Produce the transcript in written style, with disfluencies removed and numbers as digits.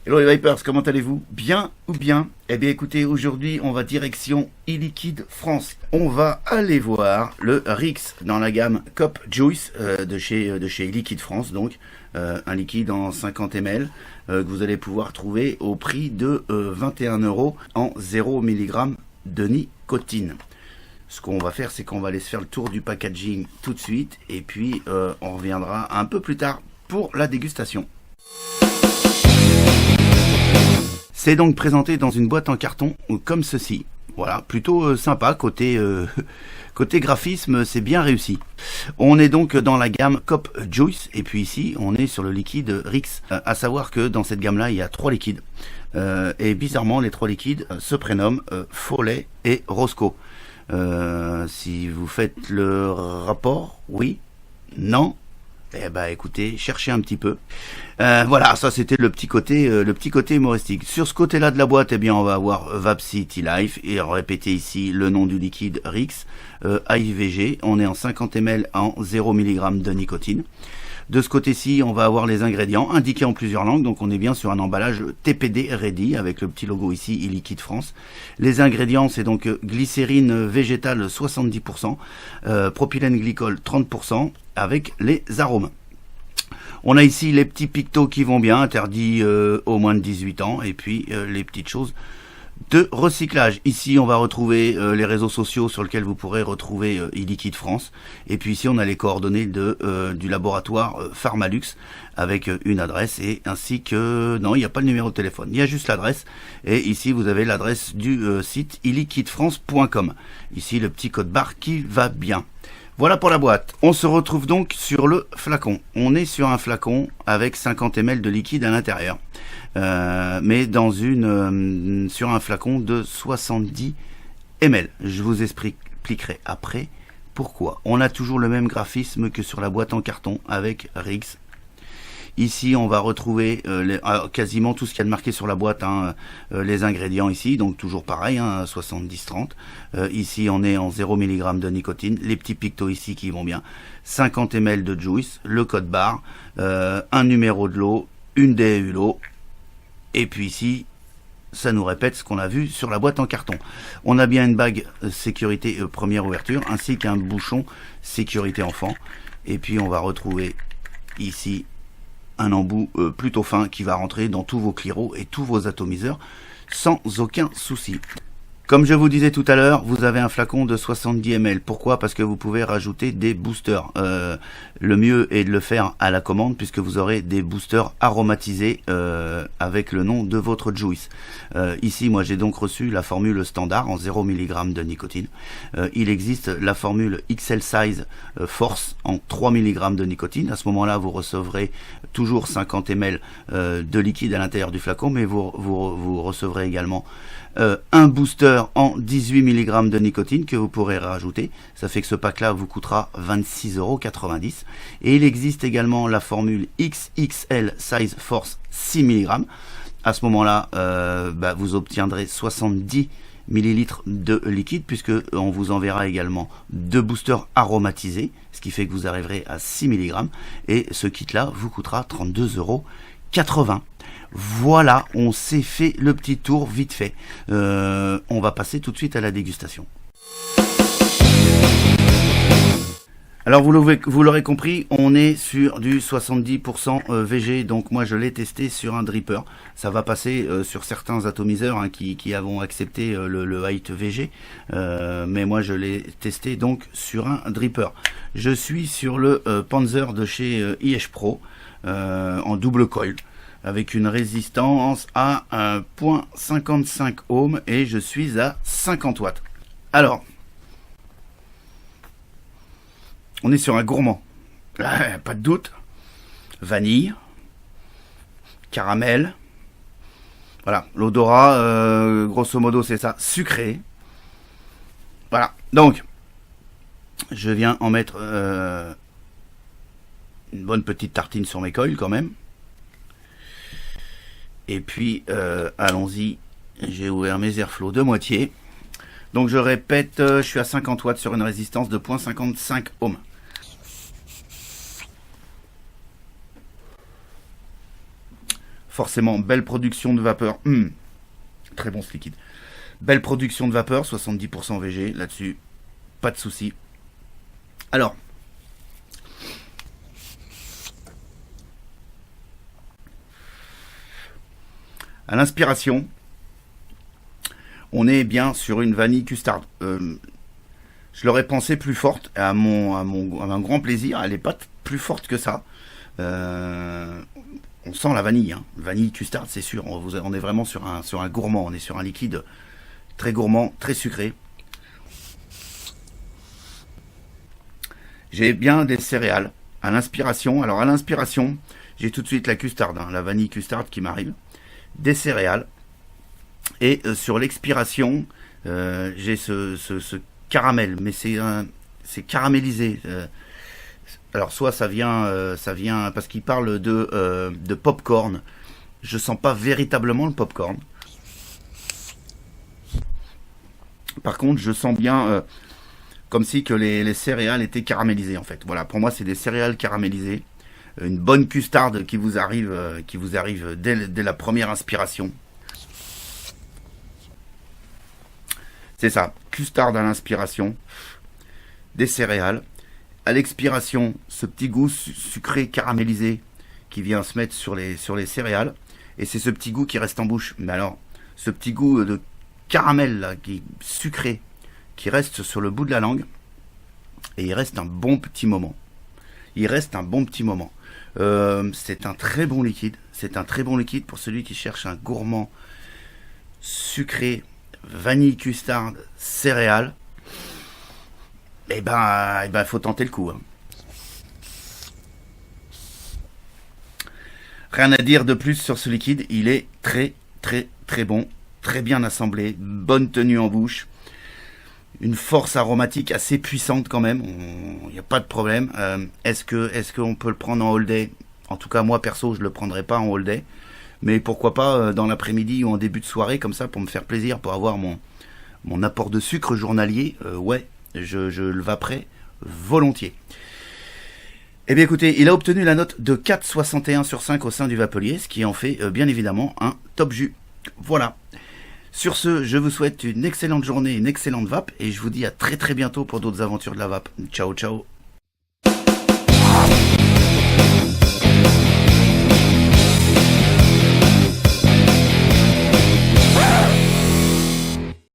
Hello les Vipers, comment allez-vous? Bien ou bien? Eh bien écoutez, aujourd'hui on va direction e-liquide France. On va aller voir le Rix dans la gamme Cop Juice de chez e-liquide France, donc un liquide en 50 ml que vous allez pouvoir trouver au prix de 21 € en 0 mg de nicotine. Ce qu'on va faire, c'est qu'on va aller se faire le tour du packaging tout de suite et puis on reviendra un peu plus tard pour la dégustation. C'est donc présenté dans une boîte en carton comme ceci. Voilà, plutôt sympa, côté graphisme, c'est bien réussi. On est donc dans la gamme Cop Juice, et puis ici, on est sur le liquide Rix. À savoir que dans cette gamme-là, il y a 3 liquides. Et bizarrement, les 3 liquides se prénomment Follet et Roscoe. Si vous faites le rapport, oui, non. Eh ben écoutez, cherchez un petit peu. Voilà, ça c'était le petit côté humoristique. Sur ce côté-là de la boîte, eh bien on va avoir Vapsi T-Life et répéter ici le nom du liquide Rix, AIVG. On est en 50 ml en 0 mg de nicotine. De ce côté-ci, on va avoir les ingrédients indiqués en plusieurs langues, donc on est bien sur un emballage TPD Ready avec le petit logo ici e-liquide France. Les ingrédients, c'est donc glycérine végétale 70%, propylène glycol 30%, avec les arômes. On a ici les petits pictos qui vont bien, interdits aux moins de 18 ans, et puis les petites choses de recyclage. Ici, on va retrouver les réseaux sociaux sur lesquels vous pourrez retrouver e-liquide France. Et puis ici, on a les coordonnées du laboratoire Pharmalux avec une adresse et ainsi que... Non, il n'y a pas le numéro de téléphone, il y a juste l'adresse. Et ici, vous avez l'adresse du site e-liquidefrance.com. Ici, le petit code barre qui va bien. Voilà pour la boîte. On se retrouve donc sur le flacon. On est sur un flacon avec 50 ml de liquide à l'intérieur. Mais dans sur un flacon de 70 ml. Je vous expliquerai après pourquoi. On a toujours le même graphisme que sur la boîte en carton avec Rix. Ici, on va retrouver quasiment tout ce qu'il y a de marqué sur la boîte, les ingrédients ici, donc toujours pareil, 70-30. Ici, on est en 0 mg de nicotine, les petits pictos ici qui vont bien, 50 ml de juice, le code barre, un numéro de lot, une DEULO, et puis ici, ça nous répète ce qu'on a vu sur la boîte en carton. On a bien une bague sécurité première ouverture, ainsi qu'un bouchon sécurité enfant, et puis on va retrouver ici un embout plutôt fin qui va rentrer dans tous vos cliros et tous vos atomiseurs sans aucun souci. Comme je vous disais tout à l'heure, vous avez un flacon de 70 ml. Pourquoi? Parce que vous pouvez rajouter des boosters. Le mieux est de le faire à la commande puisque vous aurez des boosters aromatisés avec le nom de votre juice. Ici, moi, j'ai donc reçu la formule standard en 0 mg de nicotine. Il existe la formule XL Size Force en 3 mg de nicotine. À ce moment-là, vous recevrez toujours 50 ml de liquide à l'intérieur du flacon, mais vous recevrez également un booster en 18 mg de nicotine que vous pourrez rajouter. Ça fait que ce pack là vous coûtera 26,90 €. Et il existe également la formule XXL Size Force 6 mg. À ce moment là vous obtiendrez 70 ml de liquide puisque on vous enverra également 2 boosters aromatisés, ce qui fait que vous arriverez à 6 mg et ce kit là vous coûtera 32,80 €. Voilà, on s'est fait le petit tour vite fait. On va passer tout de suite à la dégustation. Alors vous l'aurez compris, on est sur du 70% VG, donc moi je l'ai testé sur un dripper. Ça va passer sur certains atomiseurs qui avont accepté le height VG, mais moi je l'ai testé donc sur un dripper. Je suis sur le Panzer de chez IH Pro en double coil, avec une résistance à 0,55 ohms et je suis à 50 watts. Alors, on est sur un gourmand, pas de doute. Vanille, caramel, voilà, l'odorat, grosso modo c'est ça, sucré. Voilà, donc, je viens en mettre une bonne petite tartine sur mes coils quand même. Et puis, allons-y, j'ai ouvert mes airflow de moitié. Donc je répète, je suis à 50 watts sur une résistance de 0,55 ohms. Forcément, belle production de vapeur. Très bon ce liquide. Belle production de vapeur, 70% VG, là-dessus, pas de souci. Alors, à l'inspiration, on est bien sur une vanille custard. Je l'aurais pensé plus forte, à mon grand plaisir, elle n'est pas plus forte que ça. On sent la vanille, hein. Vanille custard, c'est sûr. On est vraiment sur un gourmand, on est sur un liquide très gourmand, très sucré. J'ai bien des céréales à l'inspiration. Alors à l'inspiration, j'ai tout de suite la custard, hein, la vanille custard qui m'arrive, des céréales. Et sur l'expiration, j'ai ce caramel, mais c'est caramélisé. Alors soit ça vient parce qu'il parle de popcorn. Je sens pas véritablement le popcorn. Par contre, je sens bien comme si que les céréales étaient caramélisées en fait. Voilà, pour moi c'est des céréales caramélisées. Une bonne custarde qui vous arrive dès la première inspiration. C'est ça, custarde à l'inspiration, des céréales. À l'expiration, ce petit goût sucré caramélisé qui vient se mettre sur les céréales. Et c'est ce petit goût qui reste en bouche. Mais alors, ce petit goût de caramel là, qui sucré, qui reste sur le bout de la langue. Et il reste un bon petit moment. C'est un très bon liquide. C'est un très bon liquide pour celui qui cherche un gourmand sucré, vanille, custarde, céréales. Eh ben, faut tenter le coup. Hein. Rien à dire de plus sur ce liquide. Il est très, très, très bon. Très bien assemblé. Bonne tenue en bouche. Une force aromatique assez puissante quand même. Il n'y a pas de problème. Est-ce qu'on peut le prendre en all day? En tout cas, moi, perso, je ne le prendrai pas en all day. Mais pourquoi pas dans l'après-midi ou en début de soirée, comme ça, pour me faire plaisir, pour avoir mon apport de sucre journalier. Ouais. Je le vaperai volontiers. Eh bien écoutez, il a obtenu la note de 4,61 sur 5 au sein du Vapelier, ce qui en fait bien évidemment un top jus. Voilà. Sur ce, je vous souhaite une excellente journée, une excellente vape, et je vous dis à très très bientôt pour d'autres aventures de la vape. Ciao ciao.